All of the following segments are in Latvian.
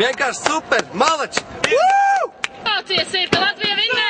Vienkārši super! Malači! Mācies ir, ka Latvija vinnēja!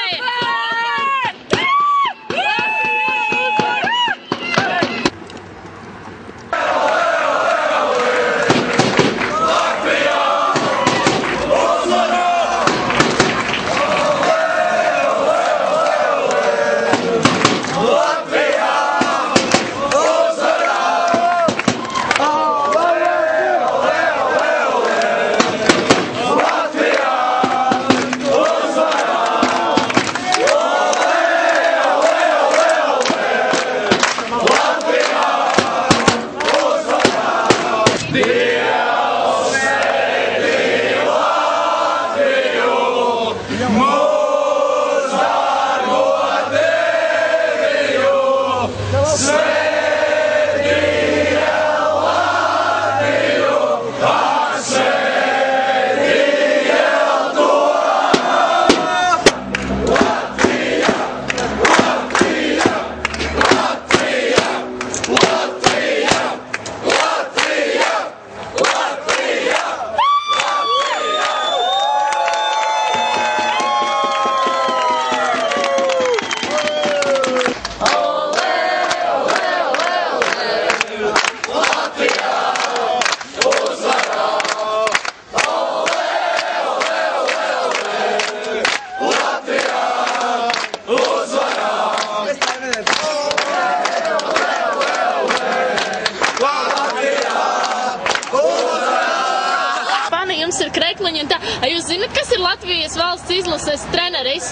Jums ir krekliņi un tā. Jūs zināt, kas ir Latvijas valsts izlases treneris?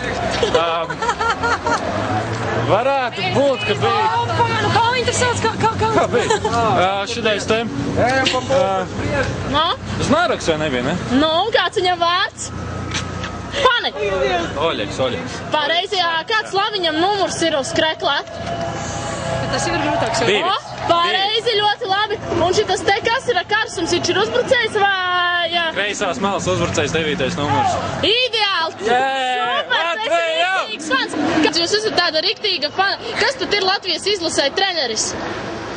Varētu būt, ka bija. Kā viņi tur sauc? Kā bija? Šitais te. No? Znāraks vai nebija, ne? Nu, un kāds viņam vārds? Pani! Oļeks. Pareizi, kāds Laviņam numurs ir uz kreklā? Tas jau ir grūtāks. Pareizi, ļoti labi. Un šitas te kas ir karsums? Viņš ir uzbrucējs vai... Kreisās malas uzbrucējs 9. numurs. Ideāli! Super, tas ir riktīgs fans. Kad jūs esat tāda riktīga fana, kas tad ir Latvijas izlasē treneris?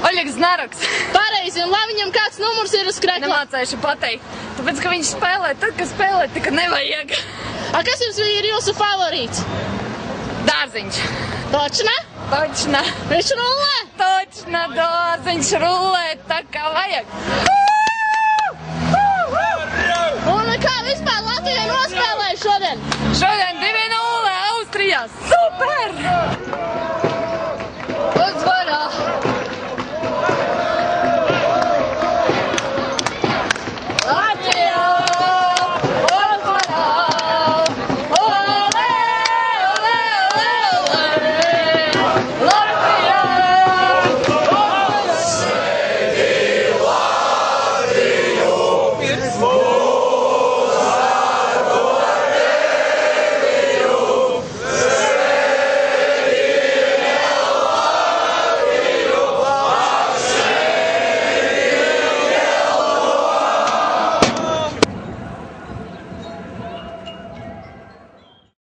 Oļeks Znāraks. Pareizi, un Laviņam kāds numurs ir uz kreklā? Nemācējuši pateikt. Tāpēc, ka viņš spēlē tad, kad spēlē, tika nevajag. Kas jums ir jūsu favorīts? Dārziņš. Točna? Točna. Viņš rullē? Točna, dārziņš rullē tā kā vajag. Un kā vispār Latvijai nospēlēja šodien? Šodien 2-0 Austrijā. Super!